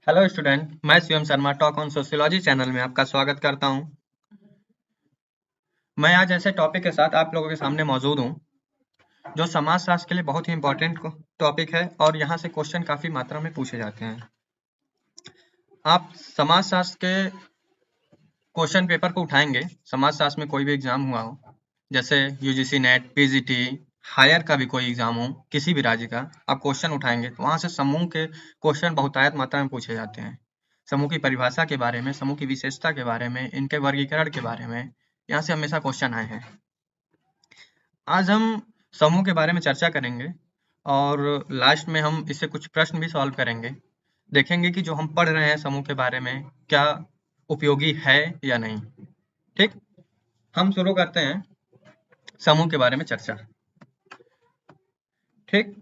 Hello student, मैं Shivam Sharma talk on sociology channel में आपका स्वागत करता हूं। मैं आज ऐसे टॉपिक के साथ आप लोगों के सामने मौजूद हूं जो समाजशास्त्र के लिए बहुत ही इम्पोर्टेंट टॉपिक है और यहां से क्वेश्चन काफी मात्रा में पूछे जाते हैं। आप समाजशास्त्र के क्वेश्चन पेपर को उठाएंगे, समाजशास्त्र में कोई भी एग्जाम हुआ हो, जैसे यूजीसी नेट, पीजीटी, हायर का भी कोई एग्जाम हो किसी भी राज्य का, आप क्वेश्चन उठाएंगे तो वहां से समूह के क्वेश्चन बहुतायत मात्रा में पूछे जाते हैं। समूह की परिभाषा के बारे में, समूह की विशेषता के बारे में, इनके वर्गीकरण के बारे में यहाँ से हमेशा क्वेश्चन आए हैं। आज हम समूह के बारे में चर्चा करेंगे और लास्ट में हम इससे कुछ प्रश्न भी सॉल्व करेंगे। देखेंगे कि जो हम पढ़ रहे हैं समूह के बारे में क्या उपयोगी है या नहीं। ठीक, हम शुरू करते हैं समूह के बारे में चर्चा। ठीक,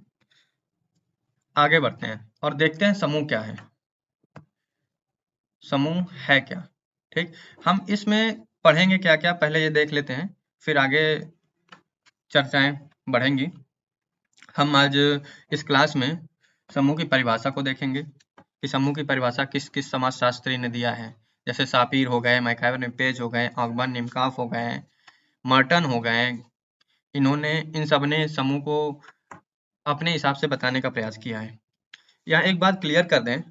आगे बढ़ते हैं और देखते हैं समूह क्या है, समूह है क्या। ठीक, हम इसमें पढ़ेंगे क्या क्या, पहले ये देख लेते हैं, फिर आगे चर्चाएं बढ़ेंगी। हम आज इस क्लास में समूह की परिभाषा को देखेंगे कि समूह की परिभाषा किस किस समाजशास्त्री ने दिया है। जैसे सापीर हो गए, मैकाइवर पेज हो गए, ऑगबर्न निमकॉफ हो गए, मर्टन हो गए, इन्होंने इन सब ने समूह को अपने हिसाब से बताने का प्रयास किया है। यहाँ एक बात क्लियर कर दें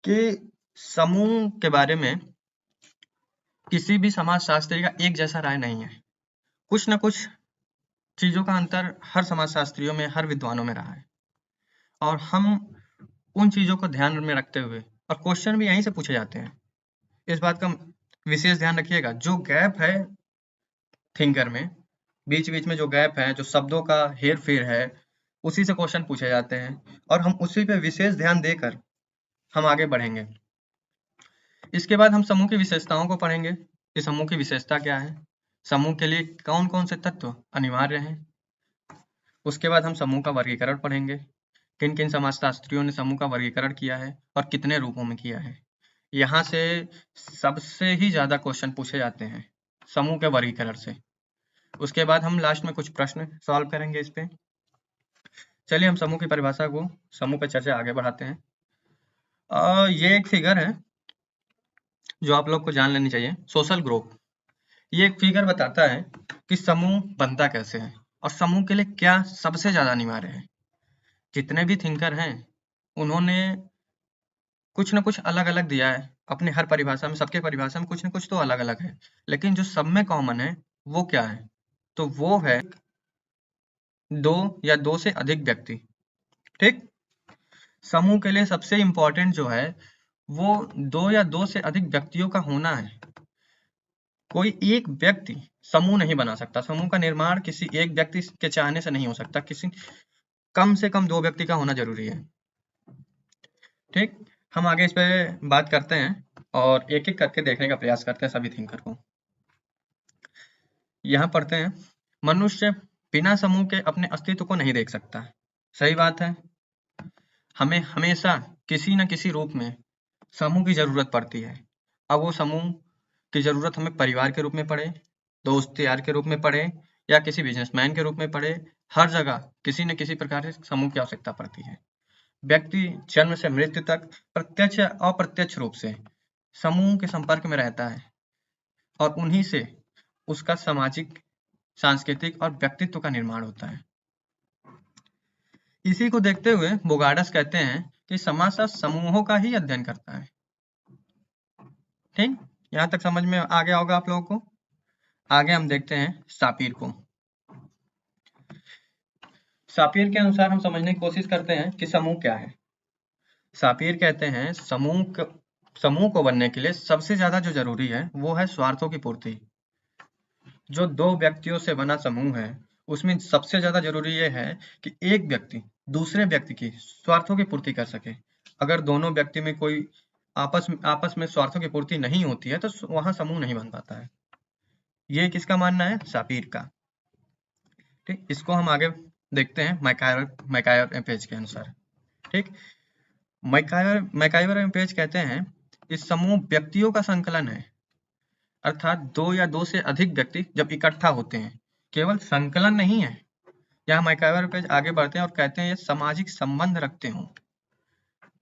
कि समूह के बारे में किसी भी समाजशास्त्री का एक जैसा राय नहीं है। कुछ न कुछ चीजों का अंतर हर समाजशास्त्रियों में, हर विद्वानों में रहा है और हम उन चीजों को ध्यान में रखते हुए, और क्वेश्चन भी यहीं से पूछे जाते हैं, इस बात का विशेष ध्यान रखिएगा। जो गैप है थिंकर में, बीच बीच में जो गैप है, जो शब्दों का हेर फेर है, उसी से क्वेश्चन पूछे जाते हैं और हम उसी पे विशेष ध्यान देकर हम आगे बढ़ेंगे। इसके बाद हम समूह की विशेषताओं को पढ़ेंगे कि समूह की विशेषता क्या है, समूह के लिए कौन कौन से तत्व अनिवार्य हैं। उसके बाद हम समूह का वर्गीकरण पढ़ेंगे, किन किन समाजशास्त्रियों ने समूह का वर्गीकरण किया है और कितने रूपों में किया है। यहाँ से सबसे ही ज्यादा क्वेश्चन पूछे जाते हैं समूह के वर्गीकरण से। उसके बाद हम लास्ट में कुछ प्रश्न सॉल्व करेंगे इस पे। चलिए हम समूह की परिभाषा को, समूह पे चर्चा आगे बढ़ाते हैं। ये एक फिगर है जो आप लोग को जान लेनी चाहिए, सोशल ग्रुप। ये एक फिगर बताता है कि समूह बनता कैसे है और समूह के लिए क्या सबसे ज्यादा अनिवार्य है। जितने भी थिंकर हैं उन्होंने कुछ न कुछ अलग अलग दिया है अपने हर परिभाषा में, सबके परिभाषा में कुछ न कुछ तो अलग अलग है, लेकिन जो सब में कॉमन है वो क्या है, तो वो है दो या दो से अधिक व्यक्ति। ठीक, समूह के लिए सबसे इंपॉर्टेंट जो है वो दो या दो से अधिक व्यक्तियों का होना है। कोई एक व्यक्ति समूह नहीं बना सकता, समूह का निर्माण किसी एक व्यक्ति के चाहने से नहीं हो सकता, किसी कम से कम दो व्यक्ति का होना जरूरी है। ठीक, हम आगे इस पे बात करते हैं और एक एक करके देखने का प्रयास करते हैं सभी थिंकर को। यहाँ पढ़ते हैं, मनुष्य बिना समूह के अपने अस्तित्व को नहीं देख सकता। सही बात है, हमें हमेशा किसी न किसी रूप में समूह की जरूरत पड़ती है। अब वो समूह की जरूरत हमें परिवार के रूप में पड़े, दोस्त यार के रूप में पड़े, या किसी बिजनेसमैन के रूप में पड़े, हर जगह किसी न किसी प्रकार से समूह की आवश्यकता पड़ती है। व्यक्ति जन्म से मृत्यु तक प्रत्यक्ष या अप्रत्यक्ष रूप से समूह के संपर्क में रहता है और उन्हीं से उसका सामाजिक, सांस्कृतिक और व्यक्तित्व का निर्माण होता है। इसी को देखते हुए बोगार्डस कहते हैं कि समाजशास्त्र समूहों का ही अध्ययन करता है। ठीक, यहाँ तक समझ में आ गया होगा आप लोगों को। आगे हम देखते हैं सापीर को। सापीर के अनुसार हम समझने की कोशिश करते हैं कि समूह क्या है। सापीर कहते हैं समूह को बनने के लिए सबसे ज्यादा जो जरूरी है वो है स्वार्थों की पूर्ति। जो दो व्यक्तियों से बना समूह है उसमें सबसे ज्यादा जरूरी ये है कि एक व्यक्ति दूसरे व्यक्ति की स्वार्थों की पूर्ति कर सके। अगर दोनों व्यक्ति में कोई आपस में स्वार्थों की पूर्ति नहीं होती है तो वहां समूह नहीं बन पाता है। ये किसका मानना है? सापीर का। ठीक, इसको हम आगे देखते हैं मैकायर पेज के अनुसार। ठीक, मैकाइवर पेज कहते हैं इस समूह व्यक्तियों का संकलन है, अर्थात दो या दो से अधिक व्यक्ति जब इकट्ठा होते हैं, केवल संकलन नहीं है। यहाँ मैकाइवर पेज आगे बढ़ते हैं और कहते हैं ये सामाजिक संबंध रखते हों।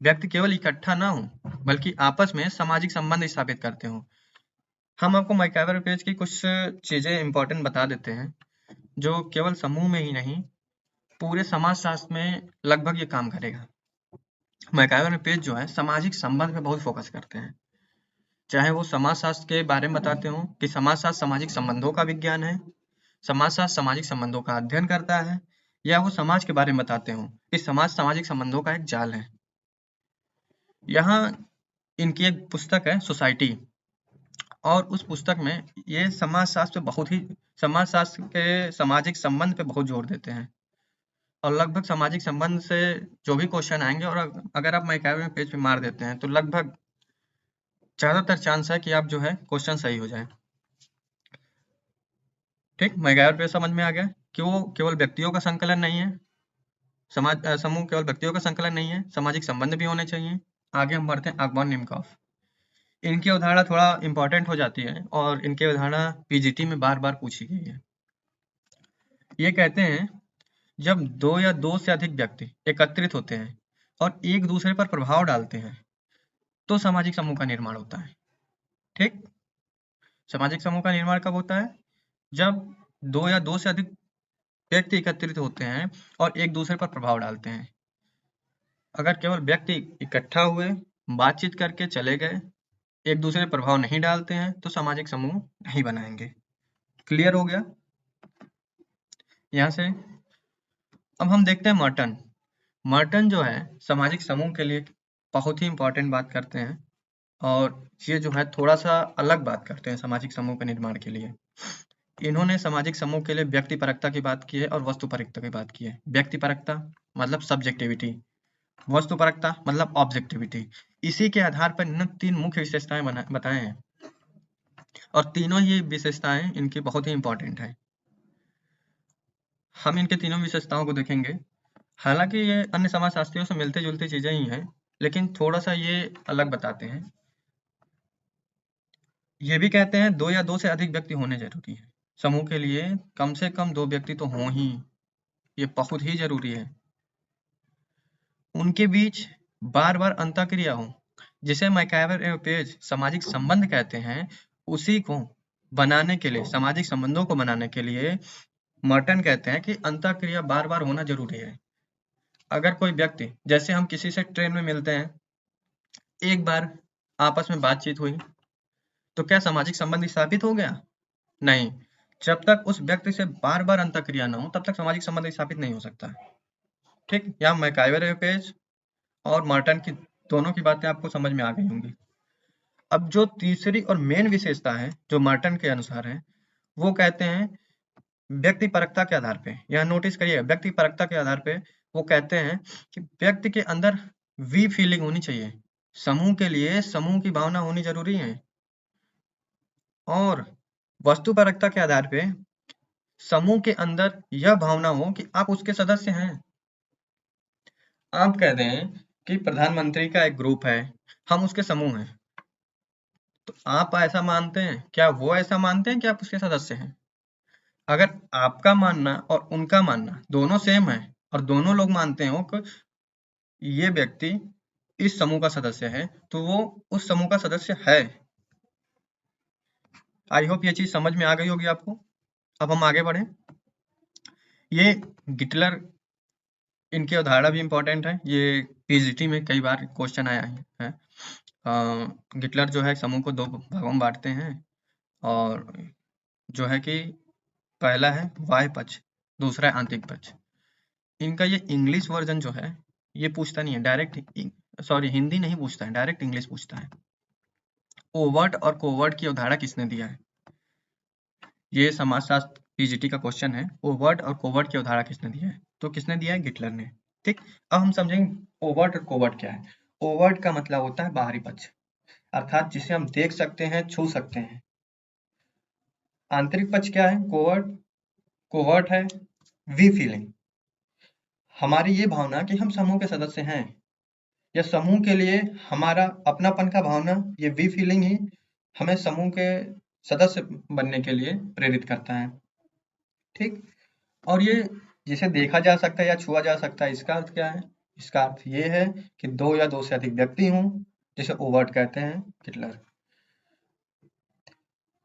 व्यक्ति केवल इकट्ठा ना हो बल्कि आपस में सामाजिक संबंध स्थापित करते हो। हम आपको मैकआवर पेज की कुछ चीजें इंपॉर्टेंट बता देते हैं जो केवल समूह में ही नहीं पूरे समाज शास्त्र में लगभग ये काम करेगा। मैकआवर पेज जो है सामाजिक संबंध पे बहुत फोकस करते हैं, चाहे वो समाज शास्त्र के बारे में बताते हो कि समाज शास्त्र सामाजिक संबंधों का विज्ञान है, समाज शास्त्र सामाजिक संबंधों का अध्ययन करता है, या वो समाज के बारे में बताते हो कि समाज सामाजिक संबंधों का एक जाल है। यहाँ इनकी एक पुस्तक है सोसाइटी, और उस पुस्तक में ये समाज शास्त्र पे बहुत ही समाज शास्त्र के सामाजिक संबंध पे बहुत जोर देते हैं, और लगभग सामाजिक संबंध से जो भी क्वेश्चन आएंगे और अगर आप मैकआवर पेज पे मार देते हैं तो लगभग ज्यादातर चांस है कि आप जो है क्वेश्चन सही हो जाए। ठीक, मैकआवर पेज समझ में आ गया कि वो केवल व्यक्तियों का संकलन नहीं है, समूह केवल व्यक्तियों का संकलन नहीं है, सामाजिक संबंध भी होने चाहिए। आगे हम बढ़ते हैं आगमन निम्कॉफ। इनकी अवधारणा थोड़ा इंपॉर्टेंट हो जाती है और इनकी अवधारणा पीजीटी में बार बार पूछी गई है। ये कहते हैं जब दो या दो से अधिक व्यक्ति एकत्रित होते हैं और एक दूसरे पर प्रभाव डालते हैं तो सामाजिक समूह का निर्माण होता है। ठीक, सामाजिक समूह का निर्माण कब होता है? जब दो या दो से अधिक व्यक्ति एकत्रित होते हैं और एक दूसरे पर प्रभाव डालते हैं। अगर केवल व्यक्ति इकट्ठा हुए, बातचीत करके चले गए, एक दूसरे पर प्रभाव नहीं डालते हैं तो सामाजिक समूह नहीं बनाएंगे। क्लियर हो गया? यहाँ से अब हम देखते हैं मर्टन। मर्टन जो है सामाजिक समूह के लिए बहुत ही इंपॉर्टेंट बात करते हैं, और ये जो है थोड़ा सा अलग बात करते हैं सामाजिक समूह के निर्माण के लिए। इन्होंने सामाजिक समूह के लिए व्यक्तिपरकता की बात की है और वस्तुपरकता की बात की है। व्यक्तिपरकता मतलब सब्जेक्टिविटी, वस्तुपरकता मतलब ऑब्जेक्टिविटी। इसी के आधार पर इन 3 मुख्य विशेषताएं बताए हैं, और तीनों ही विशेषताएं इनकी बहुत ही इंपॉर्टेंट है। हम इनके तीनों विशेषताओं को देखेंगे। हालांकि ये अन्य समाजशास्त्रियों से मिलते जुलती चीजें ही हैं, लेकिन थोड़ा सा ये अलग बताते हैं। ये भी कहते हैं 2 या 2 से अधिक व्यक्ति होने जरूरी है। समूह के लिए कम से कम 2 व्यक्ति तो हों ही, ये बहुत ही जरूरी है। उनके बीच बार बार अंतःक्रिया हो, जिसे मैकआवर पेज सामाजिक संबंध कहते हैं, उसी को बनाने के लिए, सामाजिक संबंधों को बनाने के लिए मर्टन कहते हैं कि अंतःक्रिया बार बार होना जरूरी है। अगर कोई व्यक्ति, जैसे हम किसी से ट्रेन में मिलते हैं, एक बार आपस में बातचीत हुई तो क्या सामाजिक संबंध स्थापित हो गया? नहीं, जब तक उस व्यक्ति से बार बार अंतःक्रिया ना हो तब तक सामाजिक संबंध स्थापित नहीं हो सकता। ठीक, यहाँ मैकआवर पेज और मर्टन की दोनों की बातें आपको समझ में आ गई होंगी। अब जो तीसरी और मेन विशेषता है जो मर्टन के अनुसार है, वो कहते हैं व्यक्तिपरकता के आधार पे। यहाँ नोटिस करिए, व्यक्तिपरकता के आधार पे वो कहते हैं कि व्यक्ति के अंदर वी फीलिंग होनी चाहिए। समूह के लिए समूह की भावना होनी जरूरी है, और वस्तुपरकता के आधार पे समूह के अंदर यह भावना हो कि आप उसके सदस्य हैं। आप कह दें कि प्रधानमंत्री का एक ग्रुप है, हम उसके समूह हैं, तो आप ऐसा मानते हैं, क्या वो ऐसा मानते हैं कि आप उसके सदस्य हैं? अगर आपका मानना और उनका मानना दोनों सेम है और दोनों लोग मानते हो कि ये व्यक्ति इस समूह का सदस्य है, तो वो उस समूह का सदस्य है। आई होप ये चीज समझ में आ गई होगी आपको। अब हम आगे बढ़े। ये गिटलर, इनकी अवधारणा भी इंपॉर्टेंट है, ये पीजीटी में कई बार क्वेश्चन आया है। गिटलर जो है समूह को 2 भागों में बांटते हैं, और जो है कि पहला है बाह्य पक्ष, दूसरा है आंतरिक पक्ष। इनका ये इंग्लिश वर्जन जो है ये पूछता नहीं है डायरेक्ट, हिंदी नहीं पूछता है, डायरेक्ट इंग्लिश पूछता है। ओवर्ट और कोवर्ट की अवधारणा किसने दिया है? ये समाजशास्त्र पीजीटी का क्वेश्चन है, ओवर्ट और कोवर्ट की अवधारणा किसने दिया है? तो किसने दिया है? गिटलर ने। ठीक, अब हम समझेंगे ओवर्ट और कोवर्ट क्या है। ओवर्ट का मतलब होता है बाहरी पक्ष, अर्थात जिसे हम देख सकते हैं, छू सकते हैं। आंतरिक पक्ष क्या है? कोवर्ट। कोवर्ट है वी फीलिंग, हमारी ये भावना कि हम समूह के सदस्य हैं, या समूह के लिए हमारा अपनापन का भावना, ये वी फीलिंग ही हमें समूह के सदस्य बनने के लिए प्रेरित करता है। ठीक, और ये जिसे देखा जा सकता है या छुआ जा सकता है, इसका अर्थ क्या है? इसका अर्थ ये है कि 2 या 2 से अधिक व्यक्ति हों, जिसे ओवर्ट कहते हैं गिटलर।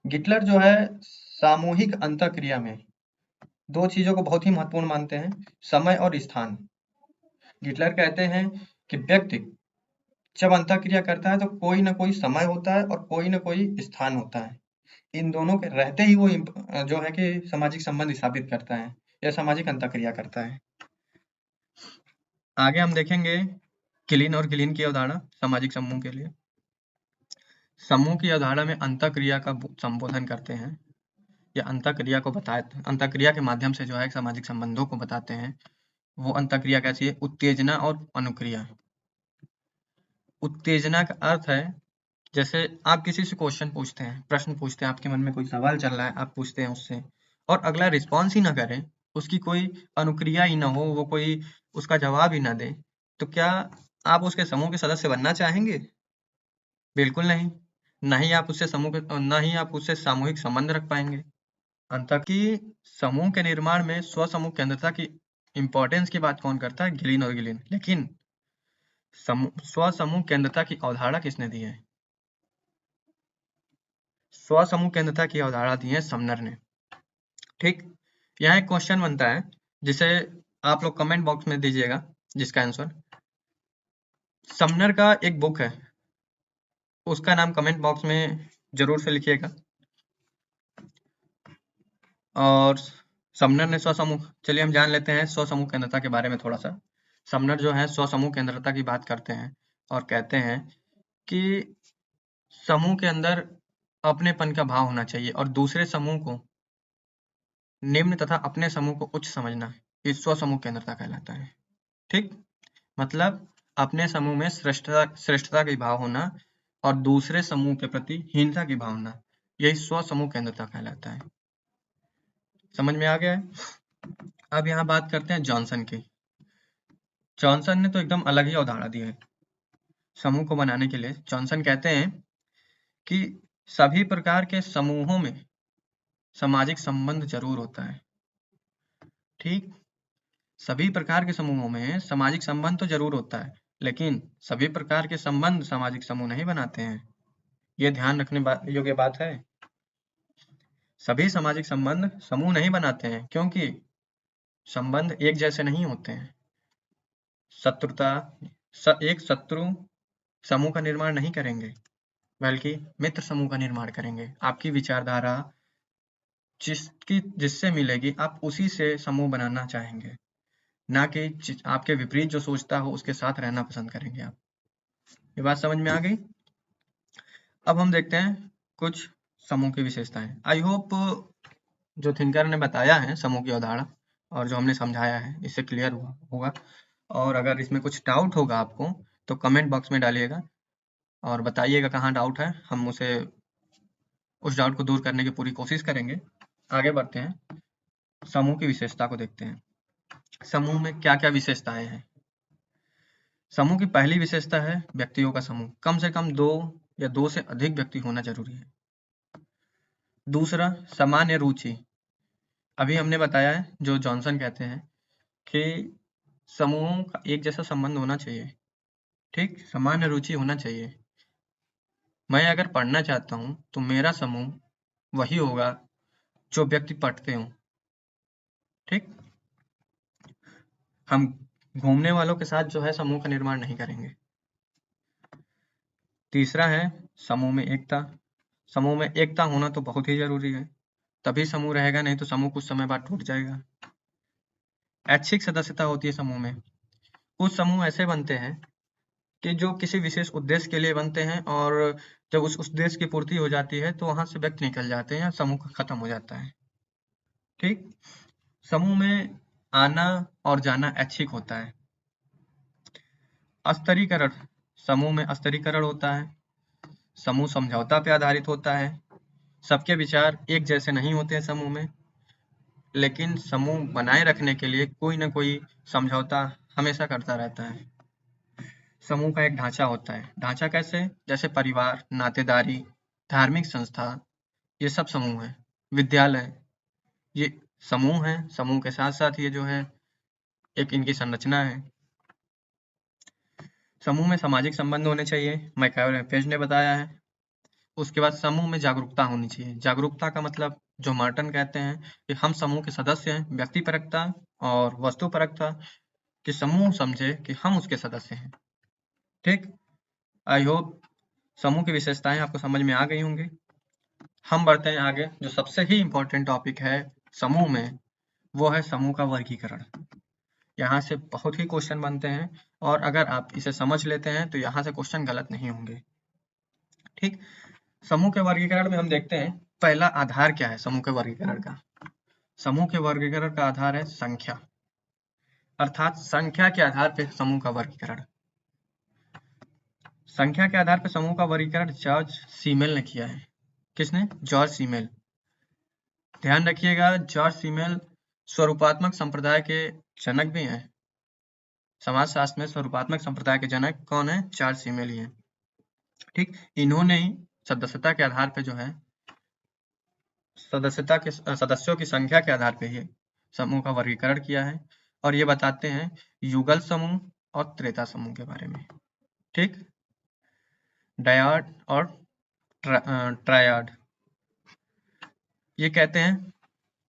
गिटलर जो है सामूहिक अंतःक्रिया में 2 चीजों को बहुत ही महत्वपूर्ण मानते हैं, समय और स्थान। गिटलर कहते हैं कि व्यक्ति जब अंतःक्रिया करता है तो कोई ना कोई समय होता है और कोई ना कोई स्थान होता है। इन दोनों के रहते ही वो जो है कि सामाजिक संबंध स्थापित करता है या सामाजिक अंतःक्रिया करता है। आगे हम देखेंगे किलिन और गिलिन की अवधारणा सामाजिक समूह के लिए। समूह की अवधारणा में अंतःक्रिया का संबोधन करते हैं या अंतःक्रिया को अंतःक्रिया के माध्यम से जो है सामाजिक संबंधों को बताते हैं। वो अंतःक्रिया कैसी है? उत्तेजना और अनुक्रिया। उत्तेजना का अर्थ है जैसे आप किसी से क्वेश्चन पूछते हैं, प्रश्न पूछते हैं, आपके मन में कोई सवाल चल रहा है, आप पूछते हैं उससे और अगला रिस्पॉन्स ही ना करे, उसकी कोई अनुक्रिया ही ना हो, वो कोई उसका जवाब ही ना दे, तो क्या आप उसके समूह के सदस्य बनना चाहेंगे? बिल्कुल नहीं। ना ही आप उससे सामूहिक संबंध रख पाएंगे। अंतः की समूह के निर्माण में स्वसमूह केंद्रता की इंपॉर्टेंस की बात कौन करता है? गिलिन और गिलिन। लेकिन स्वसमूह केंद्रता की अवधारणा किसने दी है? स्वसमूह केंद्रता की अवधारणा दी है समनर ने। ठीक, यहाँ एक क्वेश्चन बनता है जिसे आप लोग कमेंट बॉक्स में दीजिएगा, जिसका आंसर समनर का एक बुक है, उसका नाम कमेंट बॉक्स में जरूर से लिखिएगा। और समनर ने स्वसमूह, चलिए हम जान लेते हैं स्वसमूह केंद्रता के बारे में थोड़ा सा। समनर जो है स्वसमूह केंद्रता की बात करते हैं और कहते हैं कि समूह के अंदर अपनेपन का भाव होना चाहिए और दूसरे समूह को निम्न तथा अपने समूह को उच्च समझना, ये स्वसमूह केंद्रता कहलाता है। ठीक, मतलब अपने समूह में श्रेष्ठता की भाव होना और दूसरे समूह के प्रति हीनता की भावना, यही स्वसमूह केंद्रता कहलाता है। समझ में आ गया है? अब यहाँ बात करते हैं जॉनसन की। जॉनसन ने तो एकदम अलग ही अवधारणा दी है समूह को बनाने के लिए। जॉनसन कहते हैं कि सभी प्रकार के समूहों में सामाजिक संबंध जरूर होता है। ठीक, सभी प्रकार के समूहों में सामाजिक संबंध तो जरूर होता है, लेकिन सभी प्रकार के संबंध सामाजिक समूह नहीं बनाते हैं। ये ध्यान रखने योग्य बात है। सभी सामाजिक संबंध समूह नहीं बनाते हैं, क्योंकि संबंध एक जैसे नहीं होते हैं। एक शत्रु समूह का निर्माण नहीं करेंगे, बल्कि मित्र समूह का निर्माण करेंगे। आपकी विचारधारा जिससे मिलेगी, आप उसी से समूह बनाना चाहेंगे, ना कि आपके विपरीत जो सोचता हो उसके साथ रहना पसंद करेंगे आप। ये बात समझ में आ गई? अब हम देखते हैं कुछ समूह की विशेषताएं। आई होप जो थिंकर ने बताया है समूह की अवधारणा और जो हमने समझाया है, इससे क्लियर होगा। और अगर इसमें कुछ डाउट होगा आपको तो कमेंट बॉक्स में डालिएगा और बताइएगा कहाँ डाउट है, हम उस डाउट को दूर करने की पूरी कोशिश करेंगे। आगे बढ़ते हैं, समूह की विशेषता को देखते हैं। समूह में क्या क्या विशेषताएं हैं? समूह की पहली विशेषता है व्यक्तियों का समूह। कम से कम 2 या 2 से अधिक व्यक्ति होना जरूरी है। दूसरा, सामान्य रुचि। अभी हमने बताया है, जो जॉनसन कहते हैं कि समूहों का एक जैसा संबंध होना चाहिए। ठीक, सामान्य रुचि होना चाहिए। मैं अगर पढ़ना चाहता हूँ तो मेरा समूह वही होगा जो व्यक्ति पढ़ते हों। ठीक, हम घूमने वालों के साथ जो है समूह का निर्माण नहीं करेंगे। तीसरा है समूह में एकता। समूह में एकता होना तो बहुत ही जरूरी है, तभी समूह रहेगा, नहीं तो समूह कुछ समय बाद टूट जाएगा। ऐच्छिक सदस्यता होती है समूह में। कुछ समूह ऐसे बनते हैं कि जो किसी विशेष उद्देश्य के लिए बनते हैं और जब उस उद्देश्य की पूर्ति हो जाती है तो वहां से व्यक्ति निकल जाते हैं, समूह खत्म हो जाता है। ठीक, समूह में आना और जाना ऐच्छिक होता है। स्तरीकरण, समूह में स्तरीकरण होता है। समूह समझौता पे आधारित होता है। सबके विचार एक जैसे नहीं होते हैं समूह में, लेकिन समूह बनाए रखने के लिए कोई ना कोई समझौता हमेशा करता रहता है। समूह का एक ढांचा होता है। ढांचा कैसे? जैसे परिवार, नातेदारी, धार्मिक संस्था, ये सब समूह है। विद्यालय, ये समूह है। समूह के साथ साथ ये जो है एक इनकी संरचना है। समूह में सामाजिक संबंध होने चाहिए, मैकलॉफलिन ने बताया है। उसके बाद समूह में जागरूकता होनी चाहिए। जागरूकता का मतलब जो मार्टन कहते हैं कि हम समूह के सदस्य हैं, व्यक्तिपरकता और वस्तुपरकता कि समूह समझे कि हम उसके सदस्य हैं। ठीक, आई होप समूह की विशेषताएं आपको समझ में आ गई होंगी। हम बढ़ते हैं आगे। जो सबसे ही इम्पोर्टेंट टॉपिक है समूह में, वो है समूह का वर्गीकरण। यहाँ से बहुत ही क्वेश्चन बनते हैं और अगर आप इसे समझ लेते हैं तो यहाँ से क्वेश्चन गलत नहीं होंगे। ठीक, समूह के वर्गीकरण में हम देखते हैं पहला आधार क्या है समूह के वर्गीकरण का। समूह के वर्गीकरण का आधार है संख्या, अर्थात संख्या के आधार पर समूह का वर्गीकरण। संख्या के आधार पर समूह का वर्गीकरण जॉर्ज सीमेल ने किया है। किसने? जॉर्ज सीमेल। ध्यान रखिएगा, जॉर्ज सीमेल स्वरूपात्मक संप्रदाय के जनक भी हैं। समाजशास्त्र में स्वरूपात्मक संप्रदाय के जनक कौन है? जॉर्ज सीमेल ही हैं। ठीक, इन्होंने ही सदस्यता के आधार पे जो है सदस्यता के सदस्यों की संख्या के आधार पे ही समूह का वर्गीकरण किया है और ये बताते हैं युगल समूह और त्रेता समूह के बारे में। ठीक, डायड और ट्रायड। ये कहते हैं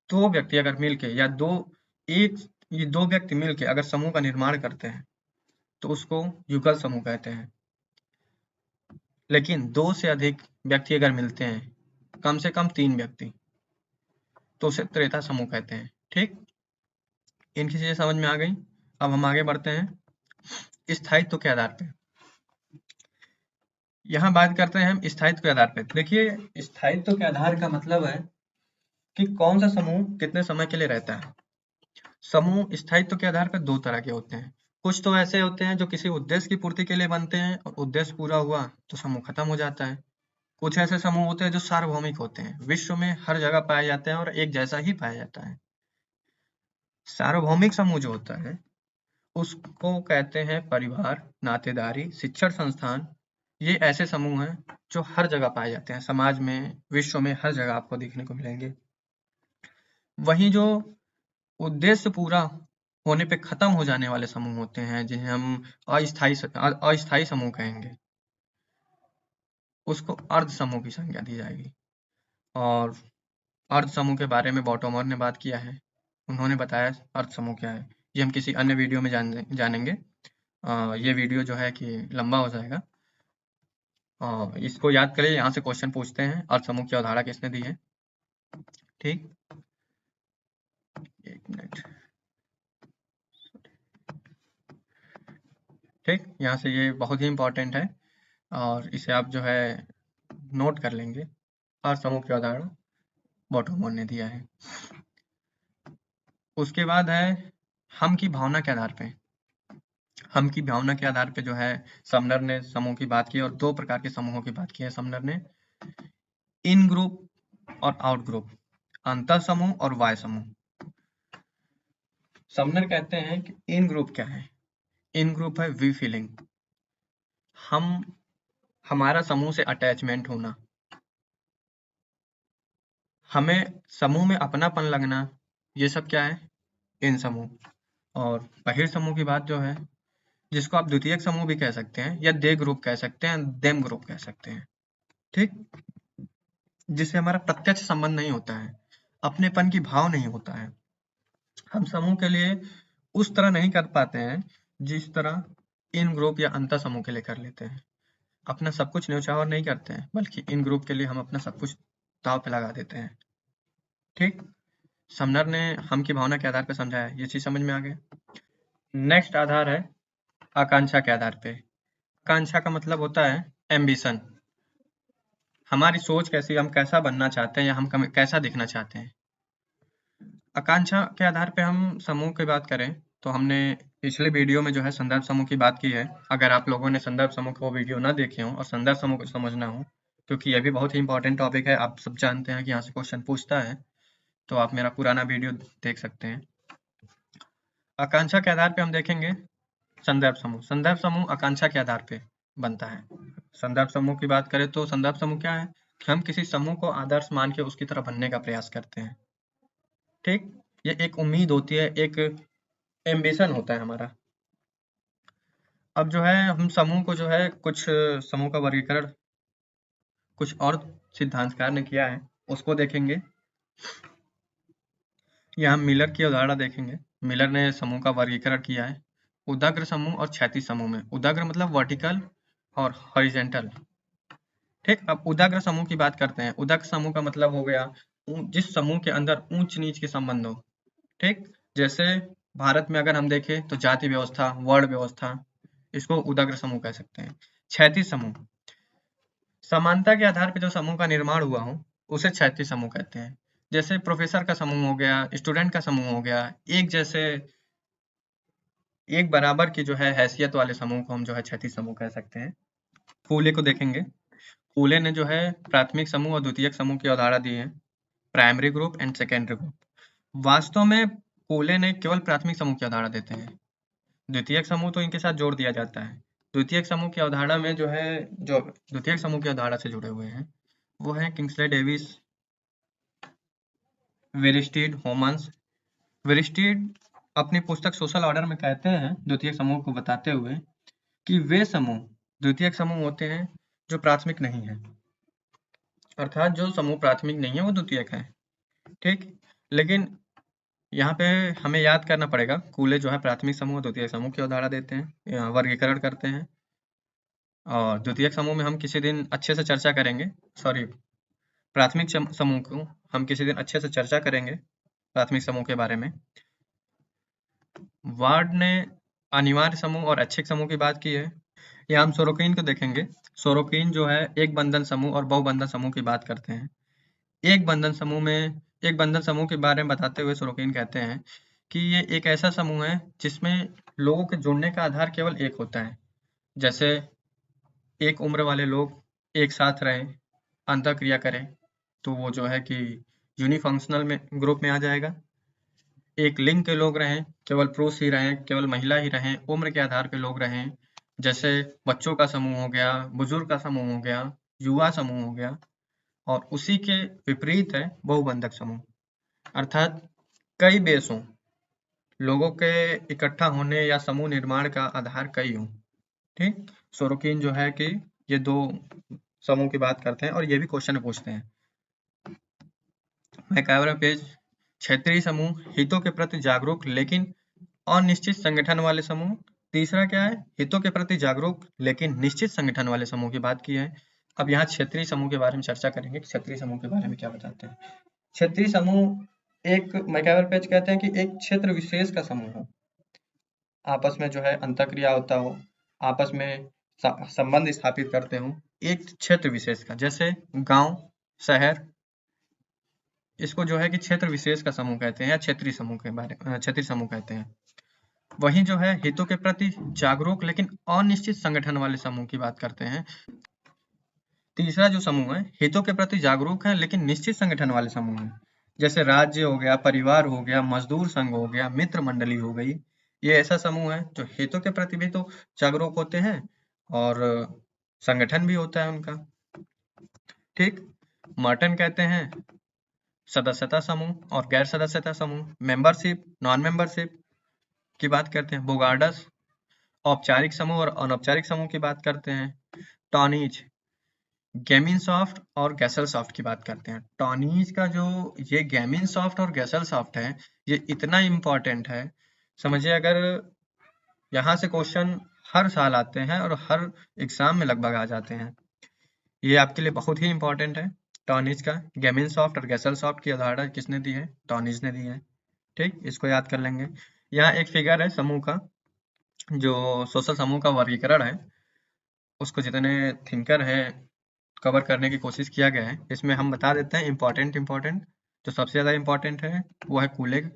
दो व्यक्ति अगर मिलके या ये दो व्यक्ति मिलके अगर समूह का निर्माण करते हैं तो उसको युगल समूह कहते हैं। लेकिन दो से अधिक व्यक्ति अगर मिलते हैं, कम से कम 3 व्यक्ति, तो उसे त्रेता समूह कहते हैं। ठीक, इनकी चीजें समझ में आ गई। अब हम आगे बढ़ते हैं स्थायित्व के आधार पे। यहाँ बात करते हैं हम स्थायित्व के आधार पे। देखिए, स्थायित्व के आधार का मतलब है कि कौन सा समूह कितने समय के लिए रहता है। समूह स्थायित्व के आधार पर 2 तरह के होते हैं। कुछ तो ऐसे होते हैं जो किसी उद्देश्य की पूर्ति के लिए बनते हैं और उद्देश्य पूरा हुआ तो समूह खत्म हो जाता है। कुछ ऐसे समूह होते हैं जो सार्वभौमिक होते हैं, विश्व में हर जगह पाए जाते हैं और एक जैसा ही पाया जाता है। सार्वभौमिक समूह जो होता है उसको कहते हैं परिवार, नातेदारी, शिक्षण संस्थान। ये ऐसे समूह हैं जो हर जगह पाए जाते हैं, समाज में, विश्व में हर जगह आपको देखने को मिलेंगे। वहीं जो उद्देश्य पूरा होने पे खत्म हो जाने वाले समूह होते हैं जिन्हें हम अस्थायी समूह कहेंगे, उसको अर्ध समूह की संज्ञा दी जाएगी। और अर्ध समूह के बारे में बॉटोमर ने बात किया है, उन्होंने बताया अर्ध समूह क्या है। ये हम किसी अन्य वीडियो में जानेंगे। ये वीडियो जो है कि लंबा हो जाएगा। इसको याद करिए, यहाँ से क्वेश्चन पूछते हैं अर्ध समूह की अवधारणा किसने दी है। ठीक, एक मिनट। ठीक, यहाँ से ये बहुत ही इम्पोर्टेंट है और इसे आप जो है नोट कर लेंगे। अर्ध समूह की अवधारणा बॉटोमर ने दिया है। उसके बाद है हम की भावना के आधार पे। हम की भावना के आधार पे जो है समनर ने समूह की बात की और 2 प्रकार के समूहों की बात की है समनर ने, इन ग्रुप और आउट ग्रुप, अंतर समूह और वाय समूह। समनर कहते हैं कि इन ग्रुप क्या है? इन ग्रुप है वी फीलिंग, हमारा समूह से अटैचमेंट होना, हमें समूह में अपनापन लगना, ये सब क्या है? इन समूह। और बहिर समूह की बात जो है, जिसको आप द्वितीयक समूह भी कह सकते हैं या दे ग्रुप कह सकते हैं, देम ग्रुप कह सकते हैं। ठीक, जिससे हमारा प्रत्यक्ष संबंध नहीं होता है, अपनेपन की भाव नहीं होता है। हम समूह के लिए उस तरह नहीं कर पाते हैं जिस तरह इन ग्रुप या अंतर समूह के लिए कर लेते हैं। अपना सब कुछ न्यौछावर नहीं करते हैं, बल्कि इन ग्रुप के लिए हम अपना सब कुछ दांव पे लगा देते हैं। ठीक, समनर ने हम की भावना के आधार पर समझाया, ये चीज समझ में आ गया। नेक्स्ट आधार है आकांक्षा के आधार पे। आकांक्षा का मतलब होता है एम्बिशन, हमारी सोच कैसी, हम कैसा बनना चाहते हैं या हम कैसा दिखना चाहते हैं। आकांक्षा के आधार पे हम समूह की बात करें तो हमने पिछले वीडियो में जो है संदर्भ समूह की बात की है। अगर आप लोगों ने संदर्भ समूह को वीडियो ना देखे हो और संदर्भ समूह को समझना हो, क्योंकि यह भी बहुत ही इंपॉर्टेंट टॉपिक है, आप सब जानते हैं कि यहाँ से क्वेश्चन पूछता है, तो आप मेरा पुराना वीडियो देख सकते हैं। आकांक्षा के आधार पे हम देखेंगे संदर्भ समूह। संदर्भ समूह आकांक्षा के आधार पे बनता है। संदर्भ समूह की बात करें तो संदर्भ समूह क्या है कि हम किसी समूह को आदर्श मान के उसकी तरह बनने का प्रयास करते हैं। ठीक, ये एक उम्मीद होती है, एक एम्बिशन होता है हमारा। अब जो है हम समूह को जो है कुछ समूह का वर्गीकरण कुछ और सिद्धांतकार ने किया है उसको देखेंगे। यहाँ मिलर की अवधारणा देखेंगे। मिलर ने समूह का वर्गीकरण किया है उदाग्र समूह और क्षैतिज समूह में। उदाग्र मतलब वर्टिकल और हॉरिजेंटल। ठीक, अब उदाग्र समूह की बात करते हैं। उदाग्र समूह का मतलब हो गया जिस समूह के अंदर ऊंच नीच के संबंध हो। ठीक, जैसे भारत में अगर हम देखें तो जाति व्यवस्था, वर्ण व्यवस्था, इसको उदाग्र समूह कह सकते हैं। क्षैतिज समूह, समानता के आधार पर जो समूह का निर्माण हुआ हो उसे क्षैतिज समूह कहते हैं। जैसे प्रोफेसर का समूह हो गया, स्टूडेंट का समूह हो गया, एक जैसे एक बराबर की जो है हैसियत वाले समूह को हम जो है क्षैतिज समूह कह सकते हैं। फूले को देखेंगे। फूले ने जो है प्राथमिक समूह और द्वितीयक समूह की अवधारणा दी है, primary group and secondary group. वास्तव में फूले ने केवल प्राथमिक समूह की अवधारणा देते हैं, द्वितीयक समूह तो इनके साथ जोड़ दिया जाता है। द्वितीयक समूह की अवधारणा में जो है, जो द्वितीयक समूह की अवधारणा से जुड़े हुए हैं वो है किंग्सले डेविस, वेरिस्टीड, होमन्स। वेरिस्टीड अपनी पुस्तक सोशल ऑर्डर में कहते हैं द्वितीयक समूह को बताते हुए कि वे समूह द्वितीयक समूह होते हैं जो प्राथमिक नहीं है, अर्थात जो समूह प्राथमिक नहीं है वो द्वितीयक है। ठीक, लेकिन यहाँ पे हमें याद करना पड़ेगा, कूले जो है प्राथमिक समूह और द्वितीयक समूह की अवधारणा देते हैं, वर्गीकरण करते हैं। और द्वितीयक समूह में हम किसी दिन अच्छे से चर्चा करेंगे, सॉरी प्राथमिक समूह को हम किसी दिन अच्छे से चर्चा करेंगे, प्राथमिक समूह के बारे में। वार्ड ने अनिवार्य समूह और ऐच्छिक समूह की बात की है। यहाँ हम सोरोकिन को देखेंगे। सोरोकिन जो है एक बंधन समूह और बहुबंधन समूह की बात करते हैं। एक बंधन समूह के बारे में बताते हुए सोरोकिन कहते हैं कि ये एक ऐसा समूह है जिसमें लोगों के जुड़ने का आधार केवल एक होता है। जैसे एक उम्र वाले लोग एक साथ रहें, अंतःक्रिया करें, तो वो जो है कि यूनिफंक्शनल में ग्रुप में आ जाएगा। एक लिंग के लोग रहें, केवल पुरुष ही रहें, केवल महिला ही रहें, उम्र के आधार पे लोग रहें, जैसे बच्चों का समूह हो गया, बुजुर्ग का समूह हो गया, युवा समूह हो गया। और उसी के विपरीत है बहुबंधक समूह, अर्थात कई बेसों लोगों के इकट्ठा होने या समूह निर्माण का आधार कई हों। ठीक, सोरोकिन जो है कि ये दो समूह की बात करते हैं और ये भी क्वेश्चन पूछते हैं। मैकाइवर पेज, क्षेत्रीय समूह हितों के प्रति जागरूक लेकिन अनिश्चित संगठन वाले समूह। तीसरा क्या है, हितों के प्रति जागरूक लेकिन निश्चित संगठन वाले समूह की बात की है। अब यहाँ क्षेत्रीय समूह के बारे में चर्चा करेंगे, क्षेत्रीय समूह के बारे में क्या बताते हैं। क्षेत्रीय समूह एक मैकाइवर पेज कहते हैं कि एक क्षेत्र विशेष का समूह हो, आपस में जो है अंतःक्रिया होता हो, आपस में संबंध स्थापित करते हो एक क्षेत्र विशेष का, जैसे गांव, शहर, इसको जो है कि क्षेत्र विशेष का समूह कहते हैं या क्षेत्रीय समूह के बारे में क्षेत्रीय समूह कहते हैं। वहीं जो है हितों के प्रति जागरूक लेकिन अनिश्चित संगठन वाले समूह की बात करते हैं। तीसरा जो समूह है हितों के प्रति जागरूक है लेकिन निश्चित संगठन वाले समूह है, जैसे राज्य हो गया, परिवार हो गया, मजदूर संघ हो गया, मित्र मंडली हो गई। ये ऐसा समूह है जो हितों के प्रति भी तो जागरूक होते हैं और संगठन भी होता है उनका। ठीक, मर्टन कहते हैं सदस्यता समूह और गैर सदस्यता समूह, मेंबरशिप, नॉन मेंबरशिप की बात करते हैं। बोगार्डस औपचारिक समूह और अनौपचारिक समूह की बात करते हैं। टॉनिज गैमिन सॉफ्ट और गैसल सॉफ्ट की बात करते हैं। टॉनिज का जो ये गैमिन सॉफ्ट और गैसल सॉफ्ट है ये इतना इम्पोर्टेंट है, समझिए अगर यहाँ से क्वेश्चन हर साल आते हैं और हर एग्जाम में लगभग आ जाते हैं, ये आपके लिए बहुत ही इम्पोर्टेंट है। टॉनिज का गैमिन सॉफ्ट और गैसल सॉफ्ट की अवधारणा किसने दी है, टॉनिज ने दी है। ठीक, इसको याद कर लेंगे। यहाँ एक फिगर है समूह का, जो सोशल समूह का वर्गीकरण है उसको जितने थिंकर है कवर करने की कोशिश किया गया है। इसमें हम बता देते हैं इम्पोर्टेंट जो सबसे ज़्यादा इम्पोर्टेंट है वो है कूलेग।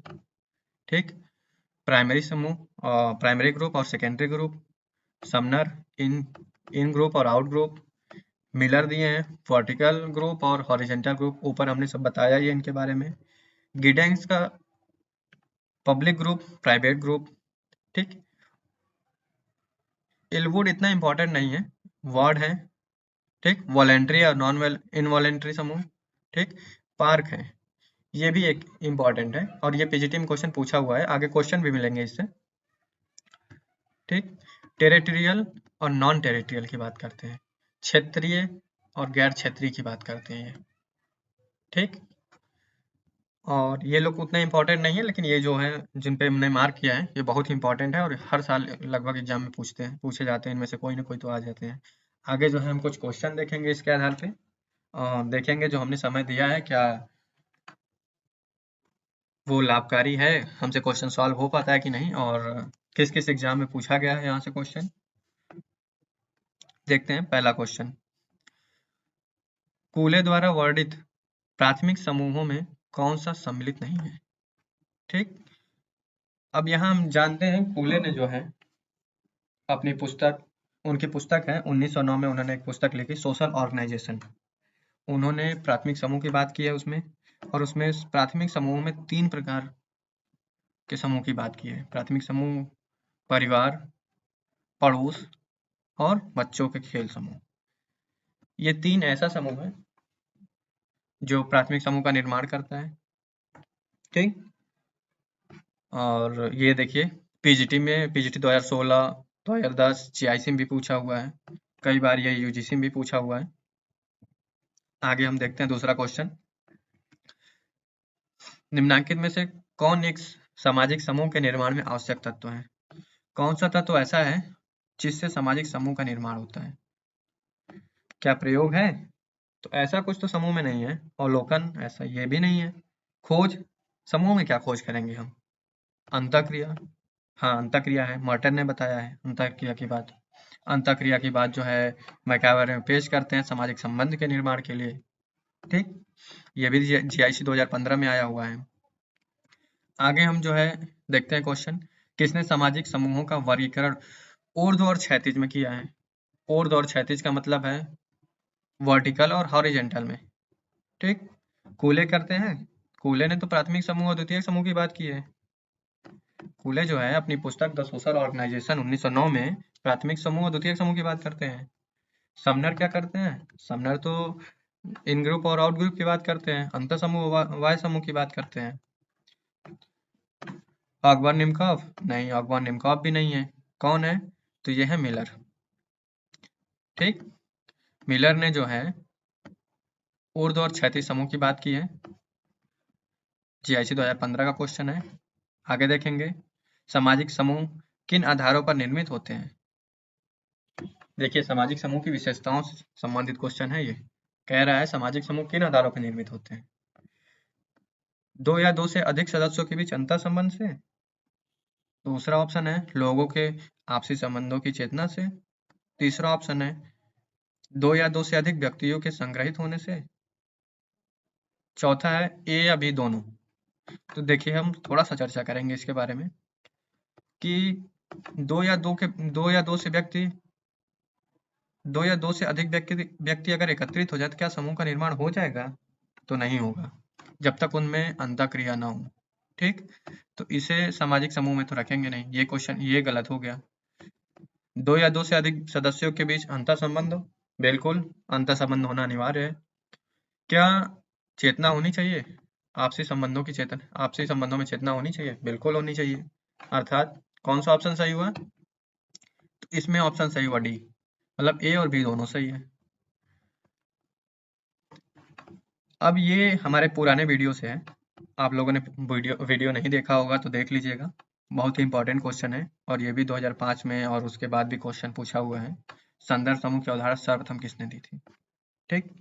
ठीक, प्राइमरी समूह, प्राइमरी ग्रुप और सेकेंडरी ग्रुप, समनर, इन ग्रुप और आउट ग्रुप, मिलर दिए हैं वर्टिकल ग्रुप और हॉरिजेंटल ग्रुप, ऊपर हमने सब बताया ही है इनके बारे में। गिडेंस का पब्लिक ग्रुप, प्राइवेट ग्रुप। ठीक, इलवुड इतना इम्पोर्टेंट नहीं है, वर्ड है। ठीक, वॉलेंट्री और नॉन इनवॉलेंट्री समूह। ठीक, पार्क है, ये भी एक इम्पॉर्टेंट है और ये पीजीटी में क्वेश्चन पूछा हुआ है, आगे क्वेश्चन भी मिलेंगे इससे। ठीक, टेरिटोरियल और नॉन टेरिटोरियल की बात करते हैं, क्षेत्रीय और गैर क्षेत्रीय की बात करते हैं ये, ठीक। और ये लोग उतना इम्पोर्टेंट नहीं है, लेकिन ये जो है जिन पे हमने मार्क किया है ये बहुत ही इम्पोर्टेंट है और हर साल लगभग एग्जाम में पूछे जाते हैं, इनमें से कोई ना कोई तो आ जाते हैं। आगे जो है हम कुछ क्वेश्चन देखेंगे इसके आधार पे, और देखेंगे जो हमने समय दिया है क्या वो लाभकारी है, हमसे क्वेश्चन सॉल्व हो पाता है कि नहीं, और किस किस एग्जाम में पूछा गया है यहाँ से क्वेश्चन। देखते हैं पहला क्वेश्चन, कूले द्वारा वर्णित प्राथमिक समूहों में कौन सा सम्मिलित नहीं है, ठीक। अब यहाँ हम जानते हैं कूले ने जो है अपनी पुस्तक, उनकी पुस्तक है 1909 में उन्होंने एक पुस्तक लिखी सोशल ऑर्गेनाइजेशन, उन्होंने प्राथमिक समूह की बात की है उसमें, और उसमें प्राथमिक समूह में 3 प्रकार के समूह की बात की है, प्राथमिक समूह, परिवार, पड़ोस और बच्चों के खेल समूह। ये 3 ऐसा समूह है जो प्राथमिक समूह का निर्माण करता है, ठीक। और ये देखिए पीजीटी में, पीजीटी 2016, 2010 जीआईसी में भी पूछा हुआ है, कई बार ये यूजीसी में भी पूछा हुआ है। आगे हम देखते हैं दूसरा क्वेश्चन, निम्नलिखित में से कौन एक सामाजिक समूह के निर्माण में आवश्यक तत्व है, कौन सा तत्व ऐसा है जिससे सामाजिक समूह का निर्माण होता है, क्या प्रयोग है, तो ऐसा कुछ तो समूह में नहीं है, अवलोकन ऐसा ये भी नहीं है, खोज, समूह में क्या खोज करेंगे हम, अंतःक्रिया, हाँ अंतःक्रिया है, मर्टन ने बताया है अंतःक्रिया की बात, अंतःक्रिया की बात जो है मैकावर में पेश करते हैं सामाजिक संबंध के निर्माण के लिए, ठीक। ये भी जीआईसी 2015 में आया हुआ है। आगे हम जो है देखते हैं क्वेश्चन, किसने सामाजिक समूहों का वर्गीकरण ऊर्ध्व और क्षैतिज में किया है, ऊर्ध्व और क्षैतिज का मतलब है वर्टिकल और हॉरिजेंटल में, ठीक। कूले करते हैं, कूले ने तो प्राथमिक समूह और द्वितीयक समूह की बात की है, कूले जो है अपनी पुस्तक द सोशल ऑर्गेनाइजेशन 1909 में प्राथमिक समूह और द्वितीयक समूह की बात करते हैं। समनर क्या करते हैं, समनर तो इन ग्रुप और आउट ग्रुप की बात करते हैं, अंतर समूह वाय समूह की बात करते हैं। ऑगबर्न निमकॉफ, नहीं ऑगबर्न निमकॉफ भी नहीं है, कौन है, तो ये है मिलर, ठीक। मिलर ने जो है ऊर्ध्व और क्षैतिज समूह की बात की है, जीआईसी 2015 का क्वेश्चन है। आगे देखेंगे सामाजिक समूह किन आधारों पर निर्मित होते हैं, देखिए सामाजिक समूह की विशेषताओं से संबंधित क्वेश्चन है, ये कह रहा है सामाजिक समूह किन आधारों पर निर्मित होते हैं, 2 या 2 से अधिक सदस्यों के बीच अंतर संबंध से, दूसरा ऑप्शन है लोगों के आपसी संबंधों की चेतना से, तीसरा ऑप्शन है 2 या 2 से अधिक व्यक्तियों के संग्रहित होने से, चौथा है ए या बी दोनों। तो देखिए हम थोड़ा सा चर्चा करेंगे इसके बारे में कि 2 या 2 से व्यक्ति, 2 या 2 से अधिक व्यक्ति अगर एकत्रित हो जाए तो क्या समूह का निर्माण हो जाएगा, तो नहीं होगा जब तक उनमें अंतःक्रिया ना हो, ठीक। तो इसे सामाजिक समूह में तो रखेंगे नहीं, ये क्वेश्चन ये गलत हो गया। 2 या 2 से अधिक सदस्यों के बीच अंतर संबंध, बिल्कुल अंतर संबंध होना अनिवार्य है। क्या चेतना होनी चाहिए, आपसी संबंधों की चेतना, आपसी संबंधों में चेतना होनी चाहिए, बिल्कुल होनी चाहिए, अर्थात कौन सा ऑप्शन सही हुआ, तो इसमें ऑप्शन सही हुआ डी, मतलब ए और बी दोनों सही है। अब ये हमारे पुराने वीडियो से है, आप लोगों ने वीडियो नहीं देखा होगा तो देख लीजिएगा, बहुत ही इंपॉर्टेंट क्वेश्चन है, और ये भी 2005 में और उसके बाद भी क्वेश्चन पूछा हुआ है। संदर्भ समूह की अवधारणा सर्वप्रथम किसने दी थी, ठीक।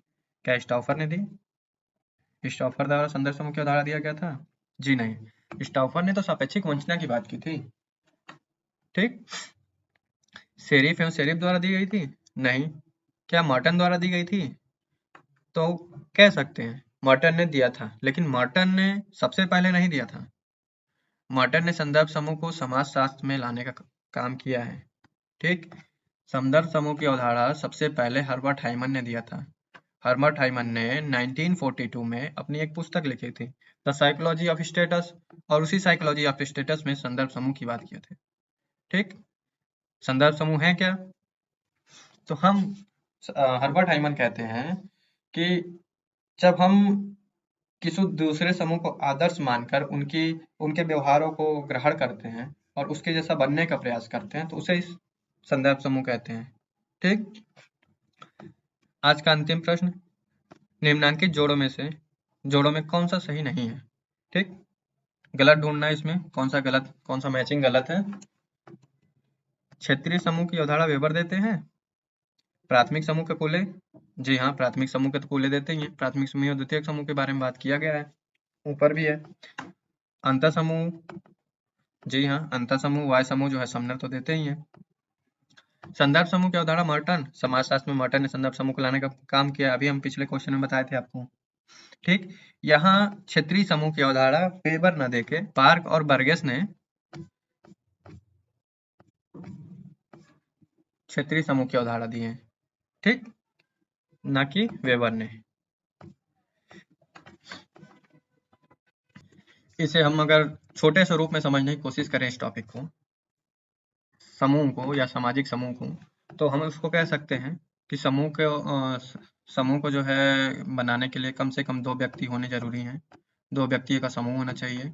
क्या स्टॉफर ने दी, स्टॉफर द्वारा संदर्भ समूह की अवधारणा दिया गया था, जी नहीं, स्टॉफर ने तो सापेक्षिक वंचना की बात की थी, ठीक। सेरिफ एवं सेरिफ द्वारा दी गई थी, नहीं। क्या मॉर्टन द्वारा दी गई थी, तो कह सकते हैं मॉर्टन ने दिया था, लेकिन मॉर्टन ने सबसे पहले नहीं दिया था, मॉर्टन ने संदर्भ समूह को समाजशास्त्र में लाने का काम किया है, ठीक। संदर्भ समूह की अवधारणा सबसे पहले हर्बर्ट हाइमन ने दिया था, हर्बर्ट हाइमन ने 1942 में अपनी एक पुस्तक लिखी थी द साइकोलॉजी ऑफ स्टेटस, और उसी साइकोलॉजी ऑफ स्टेटस में संदर्भ समूह की बात किए थे, ठीक। संदर्भ समूह है क्या, तो हम हर्बर्ट हाइमन कहते हैं कि जब हम किसी दूसरे समूह को आदर्श मानकर उनके व्यवहारों को ग्रहण करते हैं और उसके जैसा बनने का प्रयास करते हैं तो उसे संदर्भ समूह कहते हैं। ठीक, आज का अंतिम प्रश्न, निम्नांकित जोड़ों में कौन सा सही नहीं है। ठीक, गलत ढूंढना है इसमें, कौन सा मैचिंग गलत है। क्षेत्रीय समूह की अवधारणा वेबर देते हैं। प्राथमिक समूह के कूले, जी हाँ, प्राथमिक समूह के तो कूले देते ही हैं। प्राथमिक समूह और द्वितीयक समूह के बारे में बात किया गया है, ऊपर भी है। अंतर समूह, जी हाँ, अंतर समूह वाय समूह जो है समनर तो देते ही हैं। संदर्भ समूह की अवधारणा मर्टन, समाजशास्त्र में मर्टन ने संदर्भ समूह को लाने का काम किया, अभी हम पिछले क्वेश्चन में बताए थे आपको। ठीक, यहाँ क्षेत्रीय समूह की अवधारणा वेबर न देके पार्क और बर्गेस ने क्षेत्रीय समूह की अवधारणा दी है। ठीक, ना कि वेबर ने। इसे हम अगर छोटे से रूप में समझने की कोशिश करें इस टॉपिक को, समूह को या सामाजिक समूह को, तो हम उसको कह सकते हैं कि समूह को जो है बनाने के लिए कम से कम 2 व्यक्ति होने जरूरी हैं। 2 व्यक्तियों का समूह होना चाहिए।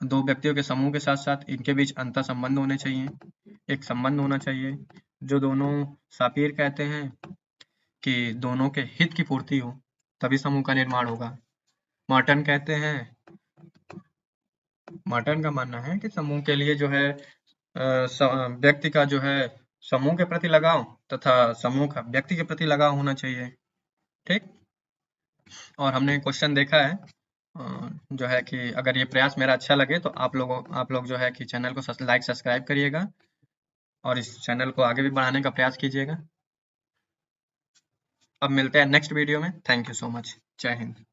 2 व्यक्तियों के समूह के साथ साथ इनके बीच अंतर संबंध होने चाहिए। एक संबंध होना चाहिए जो दोनों सापेर कहते हैं कि दोनों के हित की पूर्ति हो, तभी समूह का निर्माण होगा। मर्टन कहते हैं, मर्टन का मानना है कि समूह के लिए जो है व्यक्ति का जो है समूह के प्रति लगाव तथा समूह का व्यक्ति के प्रति लगाव होना चाहिए। ठीक, और हमने क्वेश्चन देखा है जो है कि अगर ये प्रयास मेरा अच्छा लगे तो आप लोग जो है कि चैनल को लाइक सब्सक्राइब करिएगा और इस चैनल को आगे भी बढ़ाने का प्रयास कीजिएगा। अब मिलते हैं नेक्स्ट वीडियो में। Thank you so much. जय हिंद।